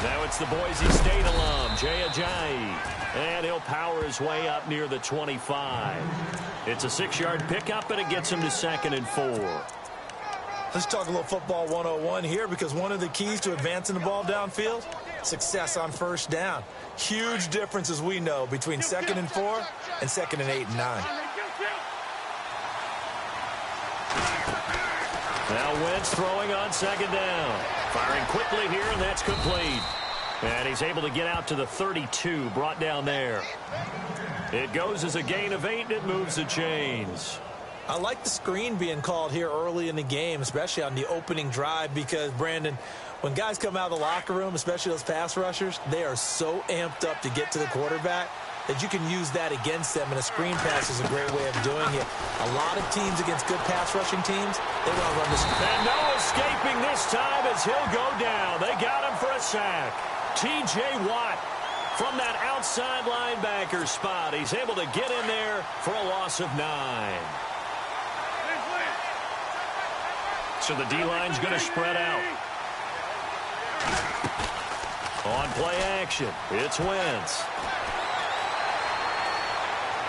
Now it's the Boise State alum, Jay Ajayi. And he'll power his way up near the 25. It's a 6-yard pickup, and it gets him to 2nd and 4. Let's talk a little football 101 here, because one of the keys to advancing the ball downfield, success on first down. Huge difference, as we know, between 2nd and 4 and 2nd and 8 and 9. Now Wentz throwing on 2nd down. Firing quickly here, and that's complete. And he's able to get out to the 32, brought down there. It goes as a gain of 8, and it moves the chains. I like the screen being called here early in the game, especially on the opening drive, because, Brandon, when guys come out of the locker room, especially those pass rushers, they are so amped up to get to the quarterback that you can use that against them, and a screen pass is a great way of doing it. A lot of teams against good pass rushing teams, they want to run this. And no escaping this time as he'll go down. They got him for a sack. T.J. Watt from that outside linebacker spot. He's able to get in there for a loss of 9. So the D-line's going to spread out. On play action, it's Wentz.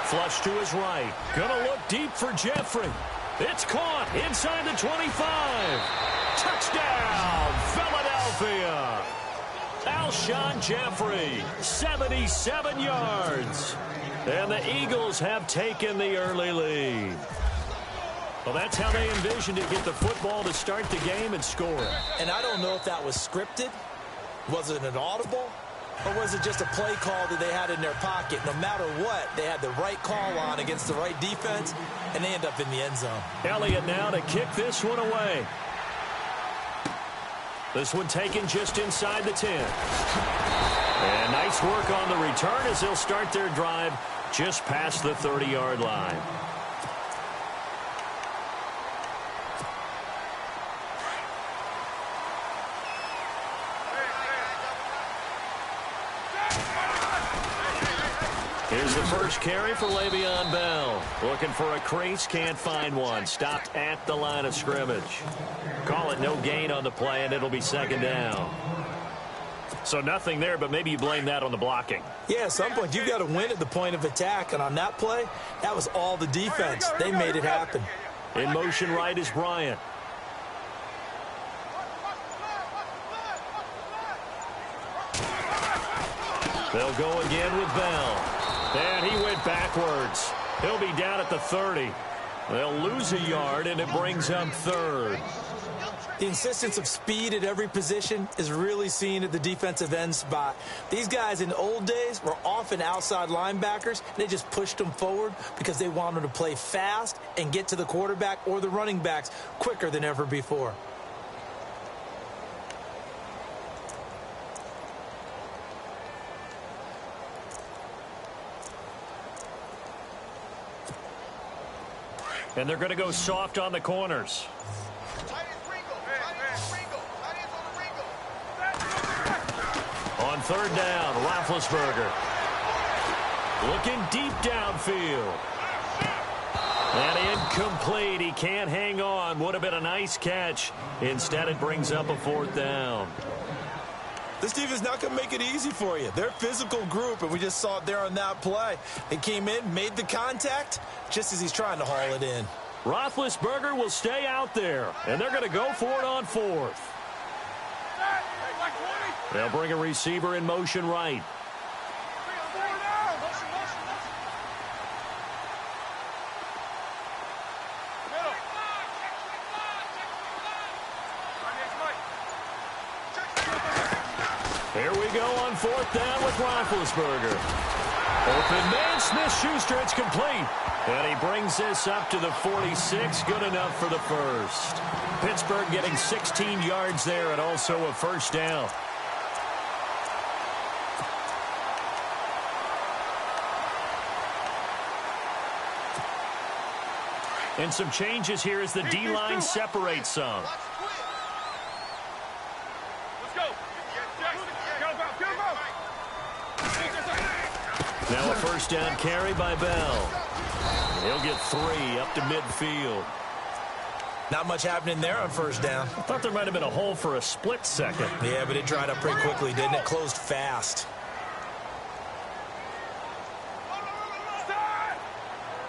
Flush to his right. Gonna look deep for Jeffrey. It's caught inside the 25. Touchdown, Philadelphia. Alshon Jeffrey, 77 yards. And the Eagles have taken the early lead. Well, that's how they envisioned to get the football to start the game and score it. And I don't know if that was scripted. Was it an audible? Or was it just a play call that they had in their pocket? No matter what, they had the right call on against the right defense, and they end up in the end zone. Elliott now to kick this one away. This one taken just inside the 10. And nice work on the return as they'll start their drive just past the 30-yard line. Here's the first carry for Le'Veon Bell. Looking for a crease, can't find one. Stopped at the line of scrimmage. Call it no gain on the play, and it'll be 2nd down. So nothing there, but maybe you blame that on the blocking. Yeah, at some point, you've got to win at the point of attack. And on that play, that was all the defense. They made it happen. In motion right is Bryant. They'll go again with Bell. And he went backwards. He'll be down at the 30. They'll lose a yard, and it brings up 3rd. The insistence of speed at every position is really seen at the defensive end spot. These guys in the old days were often outside linebackers. They just pushed them forward because they wanted to play fast and get to the quarterback or the running backs quicker than ever before. And they're going to go soft on the corners. On 3rd down, Roethlisberger. Looking deep downfield. And incomplete. He can't hang on. Would have been a nice catch. Instead, it brings up a 4th down. This team is not going to make it easy for you. They're a physical group, and we just saw it there on that play. They came in, made the contact, just as he's trying to haul it in. Roethlisberger will stay out there, and they're going to go for it on 4th. They'll bring a receiver in motion right. Here we go on 4th down with Roethlisberger. Open man, Smith-Schuster, it's complete. And he brings this up to the 46, good enough for the first. Pittsburgh getting 16 yards there and also a 1st down. And some changes here as the D-line separates some. Now a 1st down carry by Bell. He'll get 3 up to midfield. Not much happening there on first down. I thought there might have been a hole for a split second. Yeah, but it dried up pretty quickly, didn't it? Closed fast.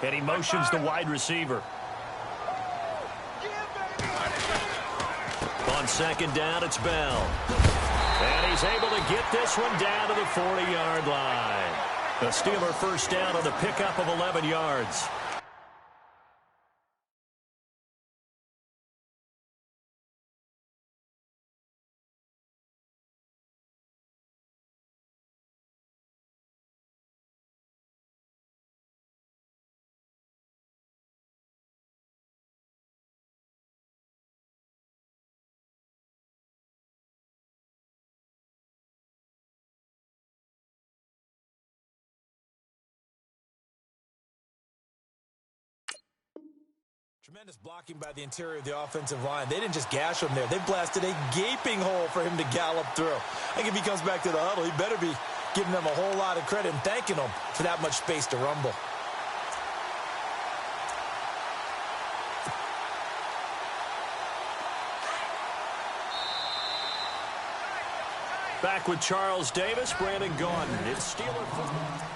And he motions the wide receiver. On second down, it's Bell. And he's able to get this one down to the 40-yard line. The Steeler first down on the pickup of 11 yards. Tremendous blocking by the interior of the offensive line. They didn't just gash him there. They blasted a gaping hole for him to gallop through. I think if he comes back to the huddle, he better be giving them a whole lot of credit and thanking them for that much space to rumble. Back with Charles Davis, Brandon Gaudin. It's Steeler football.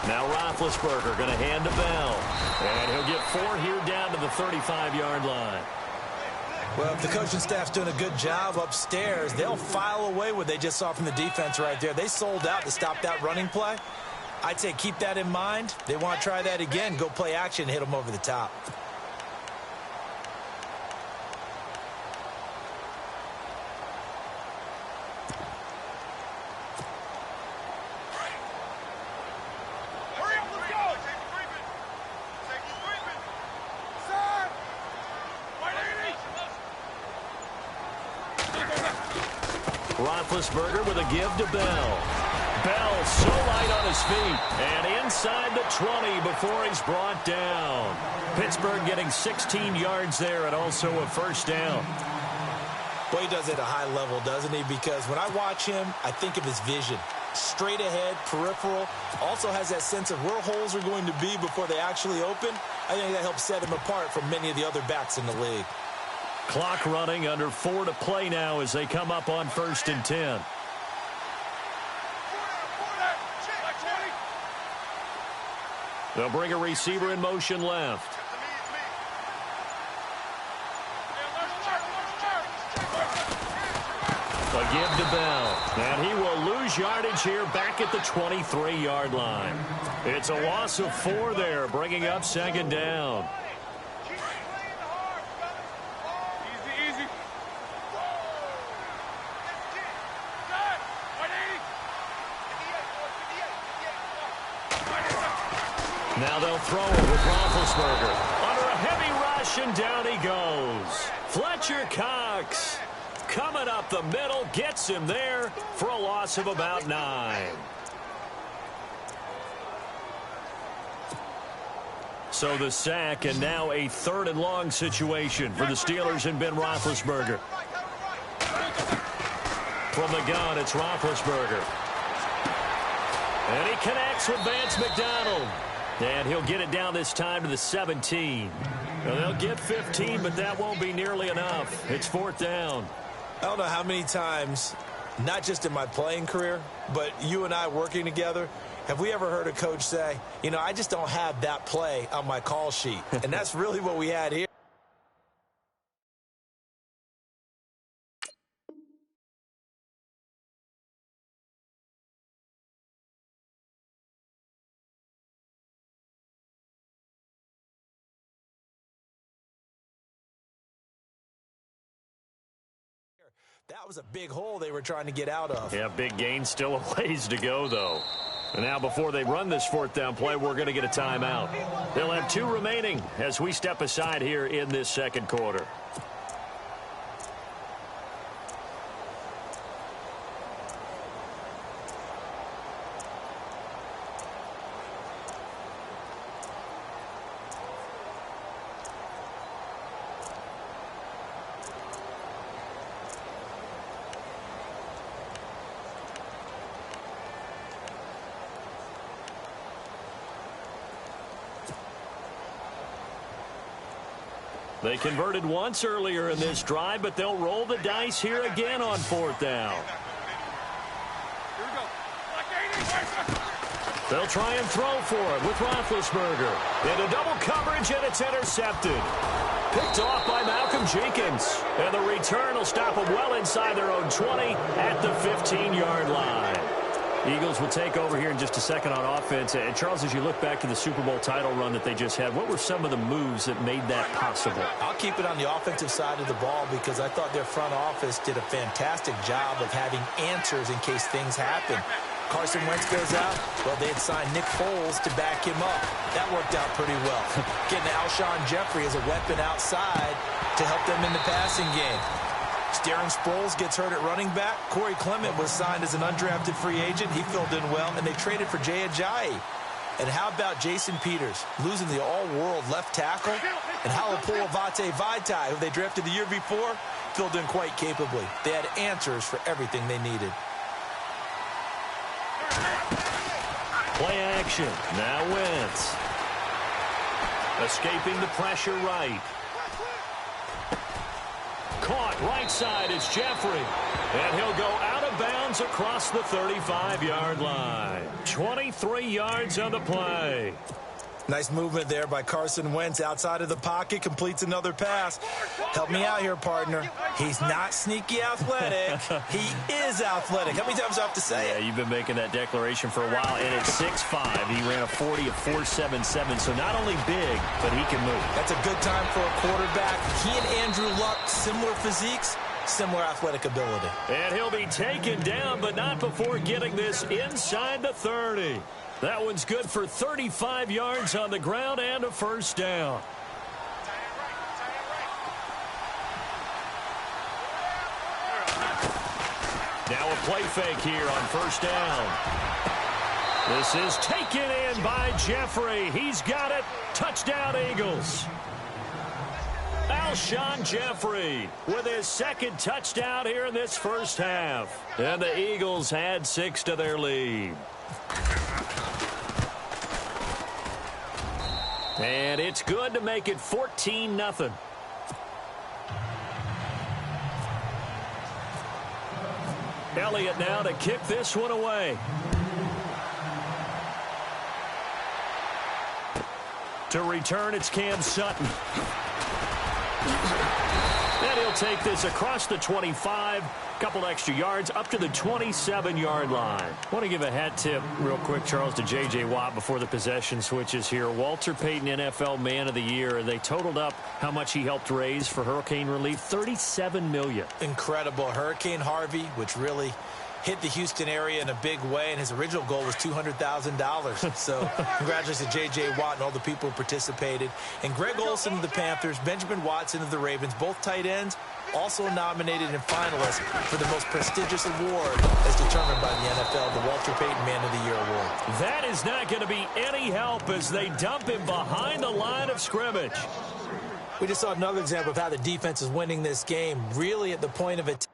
Now Roethlisberger going to hand to Bell. And he'll get 4 here down to the 35-yard line. Well, if the coaching staff's doing a good job upstairs, they'll file away what they just saw from the defense right there. They sold out to stop that running play. I'd say keep that in mind. They want to try that again. Go play action, hit them over the top. Roethlisberger with a give to Bell. Bell so light on his feet. And inside the 20 before he's brought down. Pittsburgh getting 16 yards there and also a first down. Well, he does it at a high level, doesn't he? Because when I watch him, I think of his vision. Straight ahead, peripheral. Also has that sense of where holes are going to be before they actually open. I think that helps set him apart from many of the other backs in the league. Clock running, under 4 to play now as they come up on 1st and 10. They'll bring a receiver in motion left. A give to Bell. And he will lose yardage here back at the 23-yard line. It's a loss of 4 there, bringing up second down. Now they'll throw it with Roethlisberger. Under a heavy rush, and down he goes. Fletcher Cox coming up the middle, gets him there for a loss of about 9. So the sack, and now a 3rd and long situation for the Steelers and Ben Roethlisberger. From the gun, it's Roethlisberger. And he connects with Vance McDonald. And he'll get it down this time to the 17. Well, they'll get 15, but that won't be nearly enough. It's 4th down. I don't know how many times, not just in my playing career, but you and I working together, have we ever heard a coach say, you know, I just don't have that play on my call sheet. And that's really what we had here. That was a big hole they were trying to get out of. Yeah, big gain, still a ways to go, though. And now before they run this 4th down play, we're going to get a timeout. They'll have 2 remaining as we step aside here in this second quarter. They converted once earlier in this drive, but they'll roll the dice here again on 4th down. They'll try and throw for it with Roethlisberger. Into double coverage, and it's intercepted. Picked off by Malcolm Jenkins. And the return will stop them well inside their own 20 at the 15-yard line. Eagles will take over here in just a second on offense. And, Charles, as you look back to the Super Bowl title run that they just had, what were some of the moves that made that possible? I'll keep it on the offensive side of the ball because I thought their front office did a fantastic job of having answers in case things happen. Carson Wentz goes out. Well, they had signed Nick Foles to back him up. That worked out pretty well. Getting Alshon Jeffrey as a weapon outside to help them in the passing game. Darren Sproles gets hurt at running back. Corey Clement was signed as an undrafted free agent. He filled in well, and they traded for Jay Ajayi. And how about Jason Peters losing the all-world left tackle? And Halapolo Vate Vaitai, who they drafted the year before, filled in quite capably. They had answers for everything they needed. Play action. Now Wentz. Escaping the pressure right. Caught right side is Jeffrey. And he'll go out of bounds across the 35-yard line. 23 yards on the play. Nice movement there by Carson Wentz outside of the pocket, completes another pass. Help me out here, partner. He's not sneaky athletic. He is athletic. How many times do I have to say it? Yeah, you've been making that declaration for a while, and at 6'5", he ran a 40 of 4.77, so not only big, but he can move. That's a good time for a quarterback. He and Andrew Luck, similar physiques, similar athletic ability. And he'll be taken down, but not before getting this inside the 30. That one's good for 35 yards on the ground and a first down. Now a play fake here on first down. This is taken in by Jeffrey. He's got it. Touchdown, Eagles. Alshon Jeffrey with his second touchdown here in this first half. And the Eagles add 6 to their lead. And it's good to make it 14-0. Elliott now to kick this one away. To return, it's Cam Sutton. And he'll take this across the 25, couple extra yards, up to the 27-yard line. I want to give a hat tip real quick, Charles, to J.J. Watt before the possession switches here. Walter Payton, NFL Man of the Year. They totaled up how much he helped raise for hurricane relief, $37 million. Incredible. Hurricane Harvey, which really hit the Houston area in a big way, and his original goal was $200,000. So congratulations to J.J. Watt and all the people who participated. And Greg Olsen of the Panthers, Benjamin Watson of the Ravens, both tight ends, also nominated and finalists for the most prestigious award as determined by the NFL, the Walter Payton Man of the Year Award. That is not going to be any help as they dump him behind the line of scrimmage. We just saw another example of how the defense is winning this game, really at the point of attack.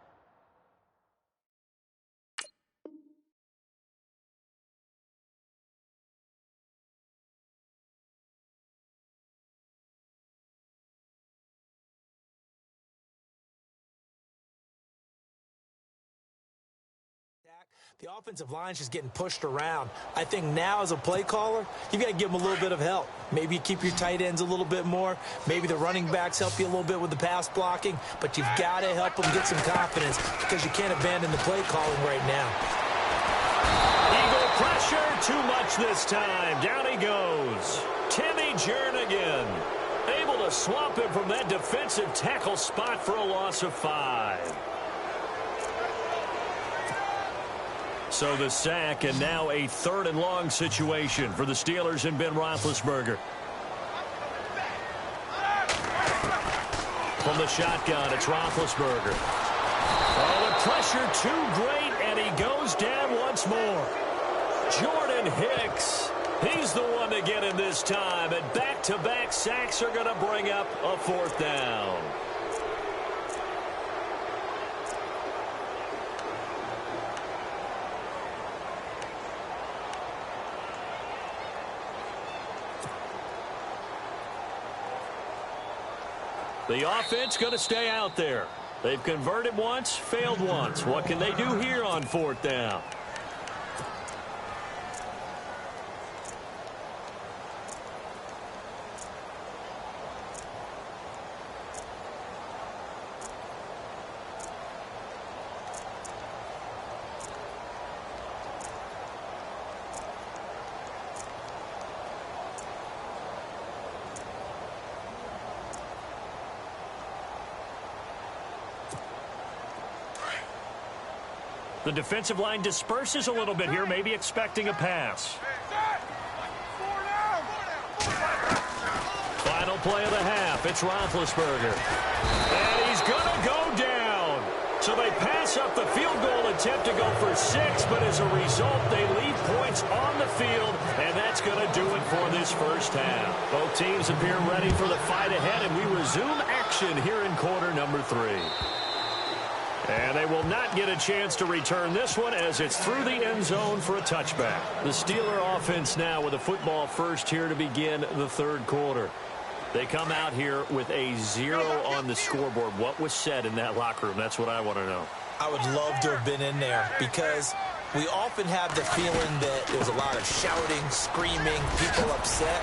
The offensive line's just getting pushed around. I think now as a play caller, you've got to give them a little bit of help. Maybe you keep your tight ends a little bit more. Maybe the running backs help you a little bit with the pass blocking. But you've got to help them get some confidence because you can't abandon the play calling right now. Eagle pressure, too much this time. Down he goes. Timmy Jernigan able to swamp him from that defensive tackle spot for a loss of 5. So the sack, and now a 3rd and long situation for the Steelers and Ben Roethlisberger. From the shotgun, it's Roethlisberger. Oh, the pressure too great, and he goes down once more. Jordan Hicks, he's the one to get him this time, and back-to-back sacks are going to bring up a 4th down. The offense going to stay out there. They've converted once, failed once. What can they do here on 4th down? The defensive line disperses a little bit here, maybe expecting a pass. Final play of the half. It's Roethlisberger. And he's going to go down. So they pass up the field goal attempt to go for 6, but as a result, they leave points on the field, and that's going to do it for this first half. Both teams appear ready for the fight ahead, and we resume action here in quarter number 3. And they will not get a chance to return this one as it's through the end zone for a touchback. The Steeler offense now with a football first here to begin the 3rd quarter. They come out here with a 0 on the scoreboard. What was said in that locker room? That's what I want to know. I would love to have been in there because we often have the feeling that there's a lot of shouting, screaming, people upset.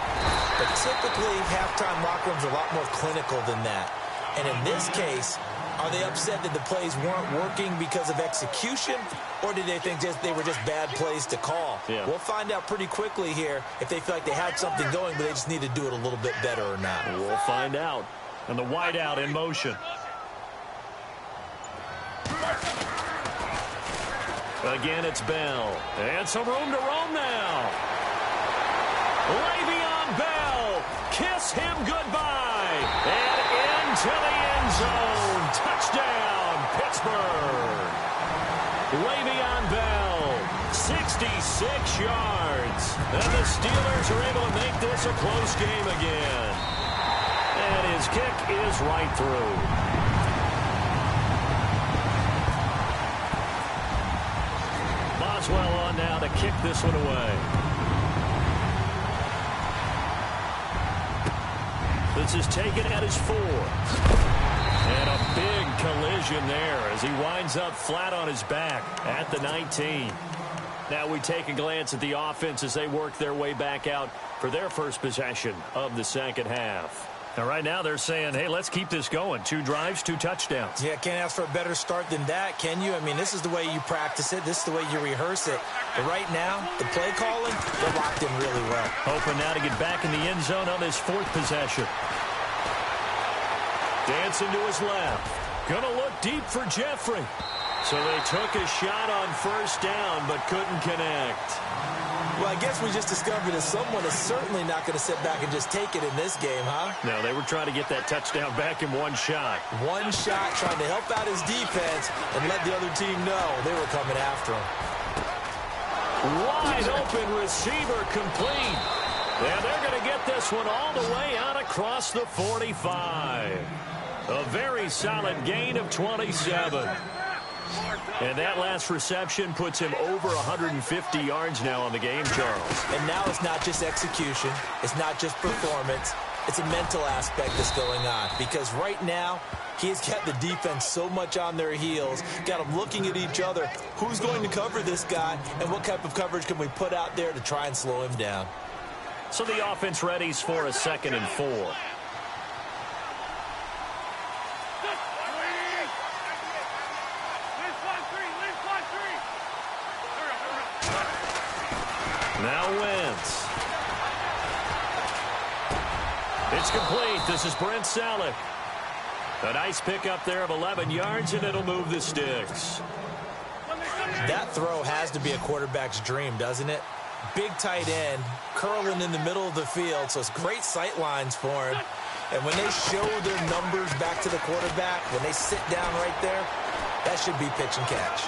But typically, halftime locker rooms are a lot more clinical than that. And in this case, are they upset that the plays weren't working because of execution, or did they think they were just bad plays to call? Yeah. We'll find out pretty quickly here if they feel like they had something going, but they just need to do it a little bit better or not. We'll find out. And the wideout in motion. Again, it's Bell. And some room to roam now. Le'Veon Bell. Kiss him goodbye. And into the end zone. Touchdown, Pittsburgh. Le'Veon Bell, 66 yards. And the Steelers are able to make this a close game again. And his kick is right through. Boswell on now to kick this one away. This is taken at his 4. And a big collision there as he winds up flat on his back at the 19. Now we take a glance at the offense as they work their way back out for their first possession of the second half. Now right now they're saying, hey, let's keep this going. 2 drives, 2 touchdowns. Yeah, can't ask for a better start than that, can you? I mean, this is the way you practice it. This is the way you rehearse it. But right now, the play calling, they're locked in really well. Hoping now to get back in the end zone on his 4th possession. Dancing to his left. Gonna look deep for Jeffrey. So they took a shot on first down, but couldn't connect. Well, I guess we just discovered that someone is certainly not going to sit back and just take it in this game, huh? No, they were trying to get that touchdown back in one shot. One shot, trying to help out his defense and let the other team know they were coming after him. Wide open receiver complete. And they're going to get this one all the way out across the 45. A very solid gain of 27. And that last reception puts him over 150 yards now on the game, Charles. And now it's not just execution. It's not just performance. It's a mental aspect that's going on. Because right now, he has kept the defense so much on their heels, got them looking at each other. Who's going to cover this guy, and what type of coverage can we put out there to try and slow him down? So the offense readies for a 2nd and 4. Now Wentz. It's complete. This is Brent Selleck. A nice pickup there of 11 yards, and it'll move the sticks. That throw has to be a quarterback's dream, doesn't it? Big tight end, curling in the middle of the field, so it's great sight lines for him. And when they show their numbers back to the quarterback, when they sit down right there, that should be pitch and catch.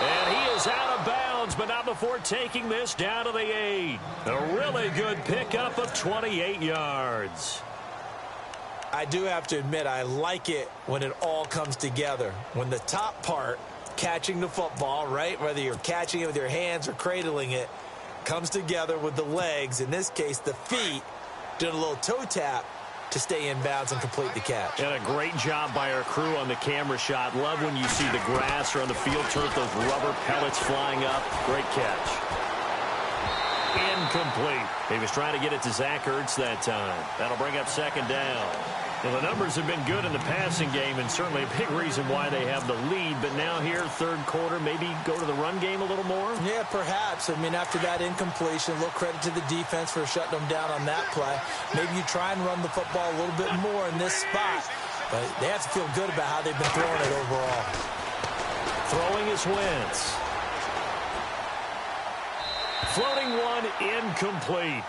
And he is out of bounds, but not before taking this down to the 8. A really good pickup of 28 yards. I do have to admit, I like it when it all comes together. When the top part, catching the football, right, whether you're catching it with your hands or cradling it, comes together with the legs, in this case the feet, doing a little toe tap, to stay in bounds and complete the catch. And a great job by our crew on the camera shot. Love when you see the grass or on the field turf, those rubber pellets flying up. Great catch. Incomplete. He was trying to get it to Zach Ertz that time. That'll bring up second down. Well, the numbers have been good in the passing game, and certainly a big reason why they have the lead. But now here, third quarter, maybe go to the run game a little more? Yeah, perhaps. I mean, after that incompletion, a little credit to the defense for shutting them down on that play. Maybe you try and run the football a little bit more in this spot. But they have to feel good about how they've been throwing it overall. Throwing is Wentz. Floating one, incomplete.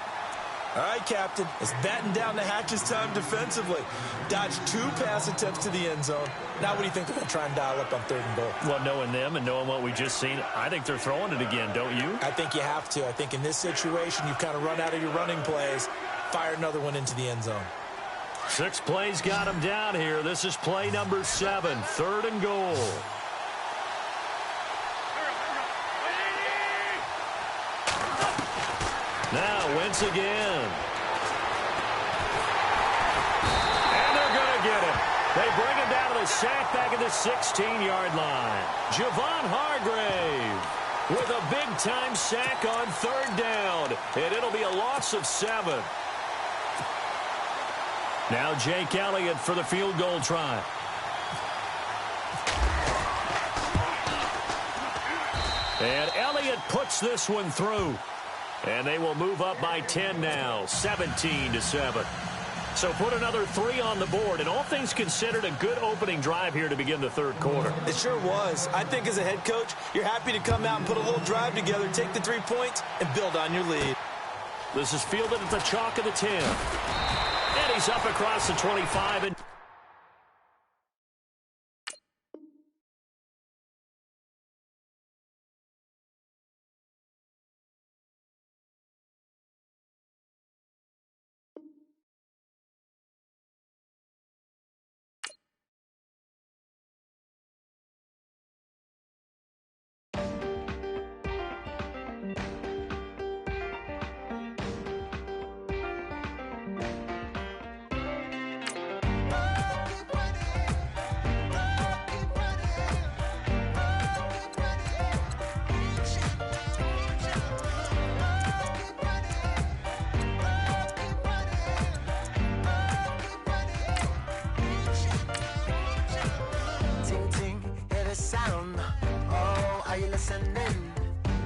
All right, Captain, it's batten down the hatches time defensively. Dodged 2 pass attempts to the end zone. Now what do you think they're going to try and dial up on 3rd and goal? Well, knowing them and knowing what we just seen, I think they're throwing it again, don't you? I think you have to. I think in this situation, you've kind of run out of your running plays. Fire another one into the end zone. 6 plays got him down here. This is play number 7, 3rd and goal. Now, Wentz again. And they're going to get him. They bring him down to the sack back at the 16-yard line. Javon Hargrave with a big-time sack on 3rd down. And it'll be a loss of 7. Now Jake Elliott for the field goal try. And Elliott puts this one through. And they will move up by 10 now, 17-7. So put another 3 on the board. And all things considered, a good opening drive here to begin the 3rd quarter. It sure was. I think as a head coach, you're happy to come out and put a little drive together, take the 3 points, and build on your lead. This is fielded at the chalk of the 10. And he's up across the 25. And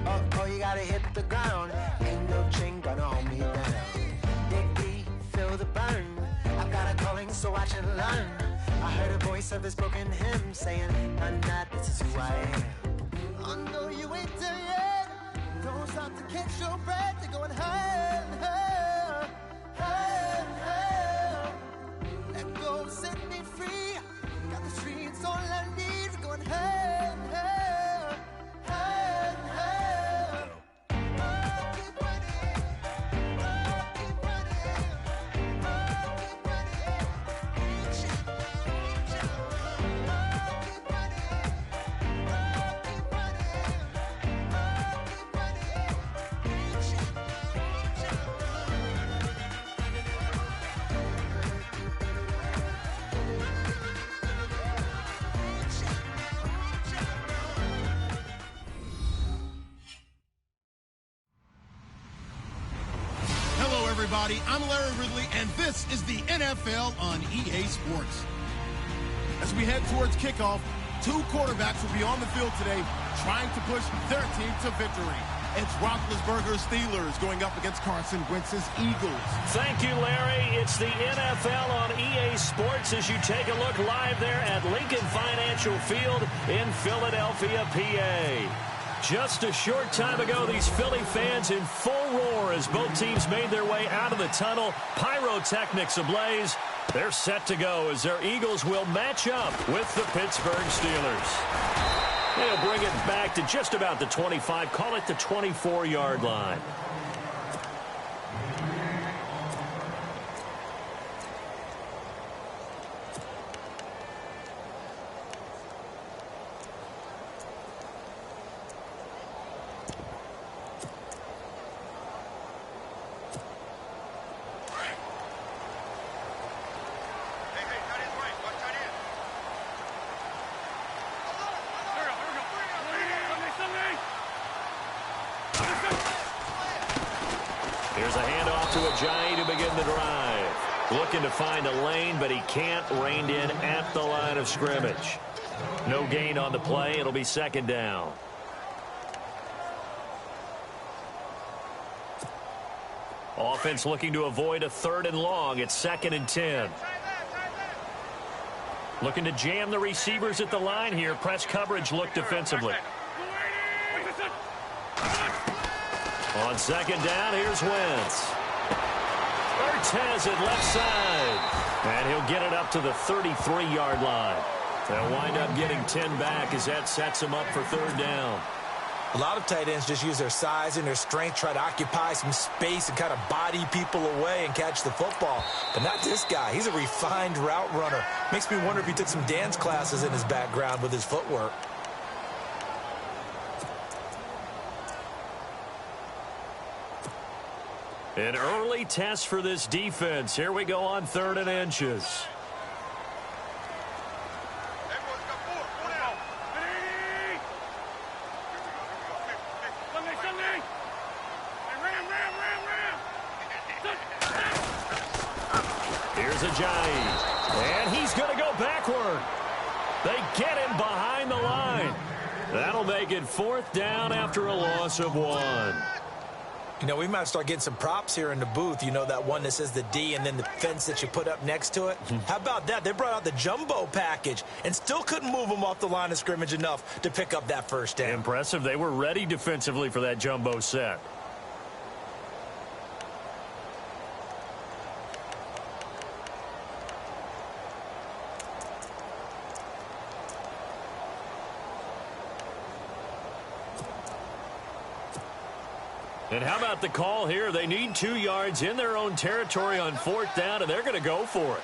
Oh, you gotta hit the ground. Ain't no chain gonna hold me down. Dig deep, feel the burn. I've got a calling, so watch and learn. I heard a voice of his broken hymn saying, "I'm not, this is who I am." I know you ain't there yet. Don't stop to catch your breath. They're going higher, higher, higher, higher. Let go, set me free. Got the streets all I need. We're going higher, higher, higher, higher. Everybody, I'm Larry Ridley, and this is the NFL on EA Sports. As we head towards kickoff, 2 quarterbacks will be on the field today trying to push their team to victory. It's Roethlisberger's Steelers going up against Carson Wentz's Eagles. Thank you, Larry. It's the NFL on EA Sports as you take a look live there at Lincoln Financial Field in Philadelphia, PA. Just a short time ago, these Philly fans in full roar as both teams made their way out of the tunnel. Pyrotechnics ablaze. They're set to go as their Eagles will match up with the Pittsburgh Steelers. They'll bring it back to just about the 25, call it the 24-yard line. Here's a handoff to Ajayi to begin the drive. Looking to find a lane, but he can't. Reined in at the line of scrimmage. No gain on the play. It'll be second down. Offense looking to avoid a 3rd and long. It's 2nd and 10. Looking to jam the receivers at the line here. Press coverage look defensively. On 2nd down, here's Wentz. Ortez at left side. And he'll get it up to the 33-yard line. They'll wind up getting 10 back as that sets him up for 3rd down. A lot of tight ends just use their size and their strength, try to occupy some space and kind of body people away and catch the football. But not this guy. He's a refined route runner. Makes me wonder if he took some dance classes in his background with his footwork. An early test for this defense. Here we go on 3rd and inches. Here's Ajayi. And he's going to go backward. They get him behind the line. That'll make it 4th down after a loss of 1. You know, we might start getting some props here in the booth. You know, that one that says the D and then the fence that you put up next to it? How about that? They brought out the jumbo package and still couldn't move them off the line of scrimmage enough to pick up that 1st down. Impressive. They were ready defensively for that jumbo set. And how about the call here? They need 2 yards in their own territory on 4th down, and they're going to go for it.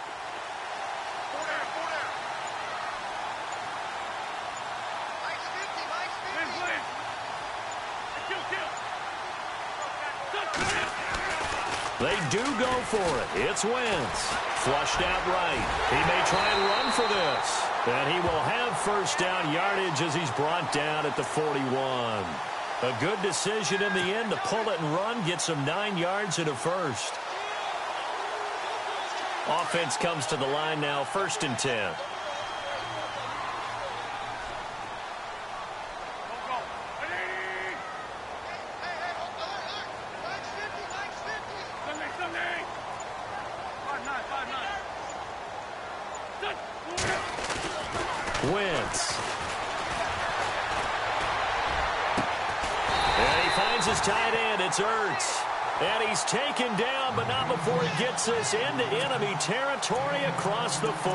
They do go for it. It's Wentz. Flushed out right. He may try and run for this. And he will have 1st down yardage as he's brought down at the 41. A good decision in the end to pull it and run, get some 9 yards and a 1st. Offense comes to the line now, 1st and 10. Wentz. And he finds his tight end. It's Ertz. And he's taken down, but not before he gets this into enemy territory across the 40.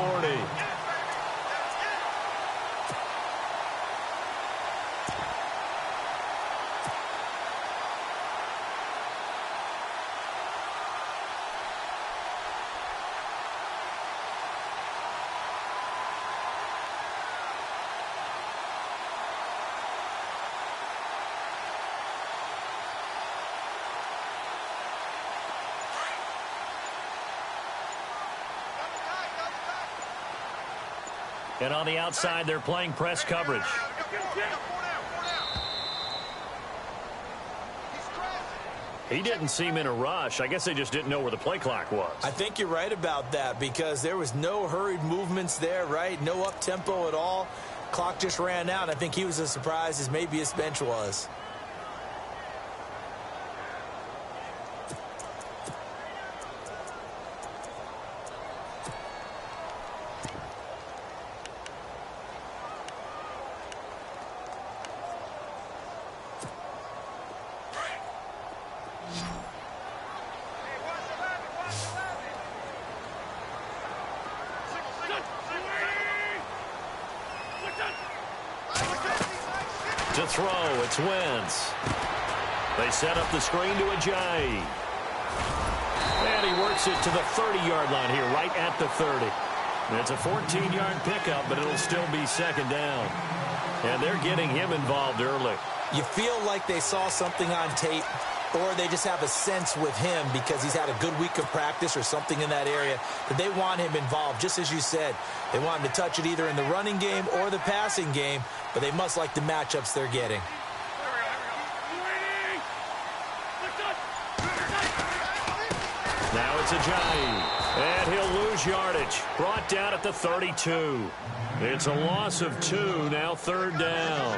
And on the outside, they're playing press coverage. He didn't seem in a rush. I guess they just didn't know where the play clock was. I think you're right about that because there was no hurried movements there, right? No up-tempo at all. Clock just ran out. I think he was as surprised as maybe his bench was. To throw, it's Wentz. They set up the screen to Ajayi. And he works it to the 30-yard line here, right at the 30. It's a 14-yard pickup, but it'll still be 2nd down. And they're getting him involved early. You feel like they saw something on tape, or they just have a sense with him because he's had a good week of practice or something in that area that they want him involved. Just as you said, they want him to touch it either in the running game or the passing game, but they must like the matchups they're getting. Now it's Ajayi, and he'll lose yardage. Brought down at the 32. It's a loss of 2, now third down.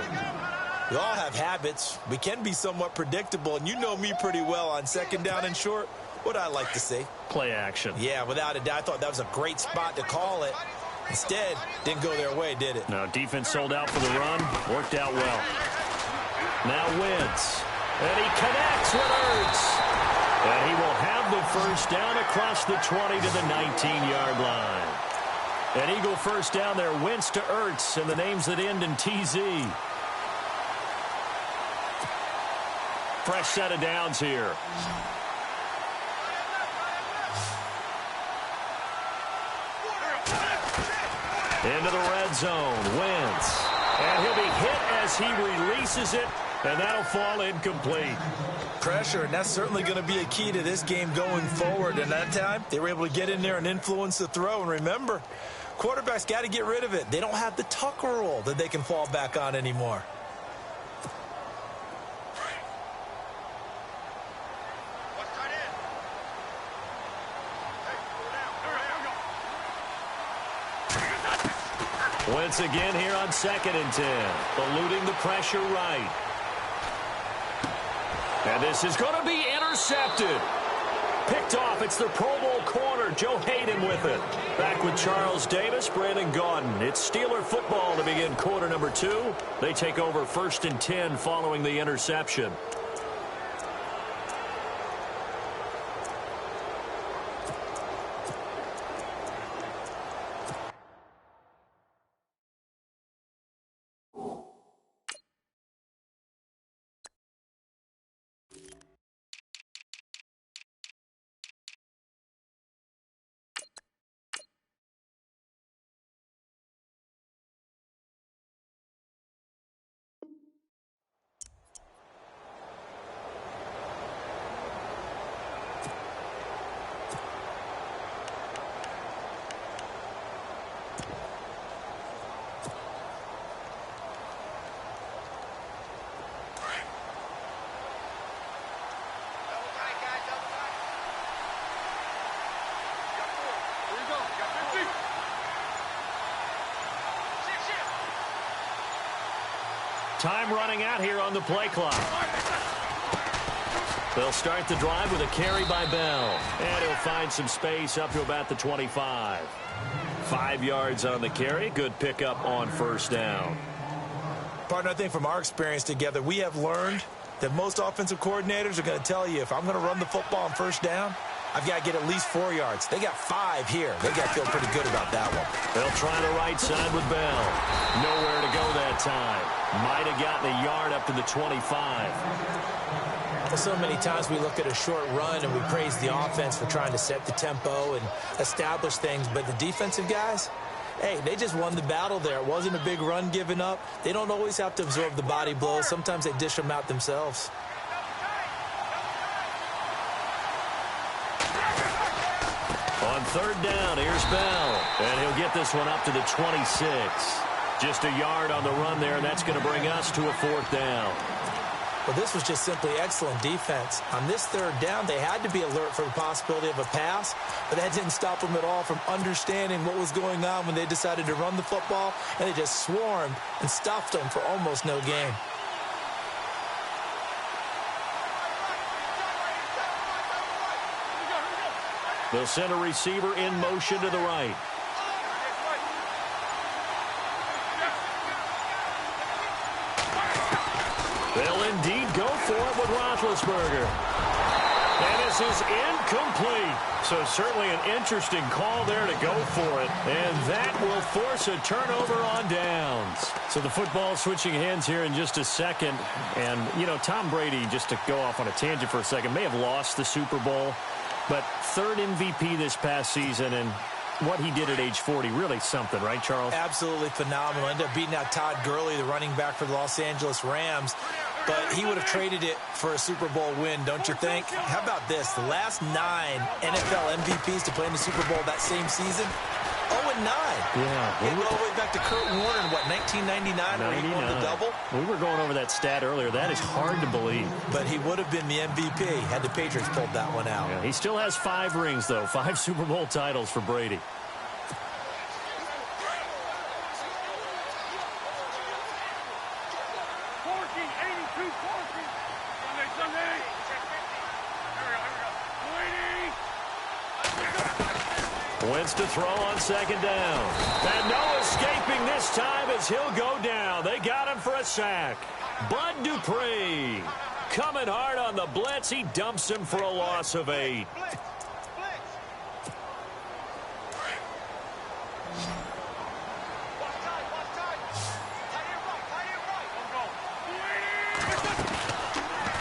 We all have habits. We can be somewhat predictable, and you know me pretty well on second down and short. What I like to see. Play action. Yeah, without a doubt. I thought that was a great spot to call it. Instead, didn't go their way, did it? No, defense sold out for the run. Worked out well. Now Wentz. And he connects with Ertz. And he will have the first down across the 20 to the 19-yard line. An Eagle first down there. Wentz to Ertz, and the names that end in TZ. Fresh set of downs here. Into the red zone. Wentz. And he'll be hit as he releases it, and that'll fall incomplete. Pressure, and that's certainly going to be a key to this game going forward. And that time, they were able to get in there and influence the throw. And remember, quarterbacks got to get rid of it. They don't have the Tucker rule that they can fall back on anymore. Wentz again here on 2nd and 10. Eluding the pressure right. And this is going to be intercepted. Picked off. It's the Pro Bowl corner. Joe Hayden with it. Back with Charles Davis, Brandon Gaudin. It's Steeler football to begin quarter number 2. They take over 1st and 10 following the interception. Time running out here on the play clock. They'll start the drive with a carry by Bell. And he'll find some space up to about the 25. 5 yards on the carry. Good pickup on first down. Partner, I think from our experience together, we have learned that most offensive coordinators are going to tell you, if I'm going to run the football on first down, I've got to get at least 4 yards. They got 5 here. They got to feel pretty good about that one. They'll try the right side with Bell. Nowhere to go that time. Might have gotten a yard up to the 25. Well, so many times we look at a short run and we praise the offense for trying to set the tempo and establish things. But the defensive guys, hey, they just won the battle there. It wasn't a big run given up. They don't always have to absorb the body blows. Sometimes they dish them out themselves. On third down, here's Bell. And he'll get this one up to the 26. Just a yard on the run there, and that's going to bring us to a 4th down. Well, this was just simply excellent defense. On this third down, they had to be alert for the possibility of a pass, but that didn't stop them at all from understanding what was going on when they decided to run the football, and they just swarmed and stuffed them for almost no gain. They'll send a receiver in motion to the right. They'll indeed go for it with Roethlisberger. And this is incomplete. So certainly an interesting call there to go for it. And that will force a turnover on downs. So the football switching hands here in just a second. And, you know, Tom Brady, just to go off on a tangent for a second, may have lost the Super Bowl. But 3rd MVP this past season, and what he did at age 40, really something, right, Charles? Absolutely phenomenal. Ended up beating out Todd Gurley, the running back for the Los Angeles Rams. But he would have traded it for a Super Bowl win, don't you think? How about this? The last 9 NFL MVPs to play in the Super Bowl that same season, 0-9. Yeah. Can't go with back to Kurt Warner in, what, 1999 where he won the double? We were going over that stat earlier. That is hard to believe. But he would have been the MVP had the Patriots pulled that one out. Yeah, he still has 5 rings, though. 5 Super Bowl titles for Brady. Wentz to throw on second down. And no escaping this time as he'll go down. They got him for a sack. Bud Dupree coming hard on the blitz. He dumps him for a loss of 8.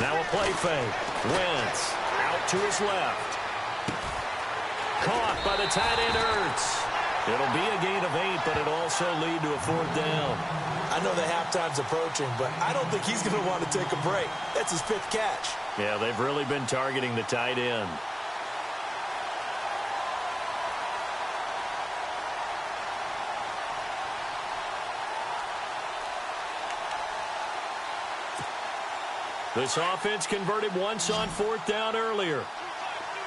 Now a play fake. Wentz out to his left. Caught by the tight end Ertz. It'll be a gain of 8, but it'll also lead to a 4th down. I know the halftime's approaching, but I don't think he's going to want to take a break. That's his 5th catch. Yeah, they've really been targeting the tight end. This offense converted once on 4th down earlier.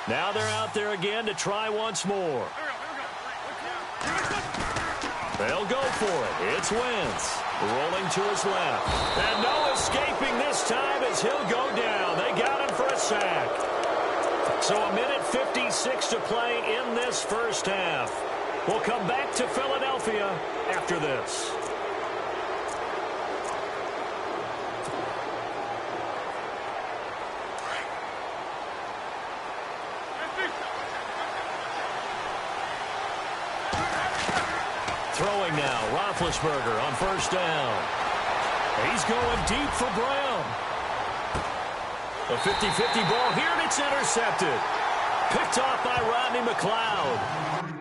Now they're out there again to try once more. They'll go for it. It's Wentz rolling to his left. And no escaping this time as he'll go down. They got him for a sack. So a minute 56 to play in this first half. We'll come back to Philadelphia after this. Throwing now, Roethlisberger on first down. He's going deep for Brown. A 50-50 ball here, and it's intercepted. Picked off by Rodney McLeod.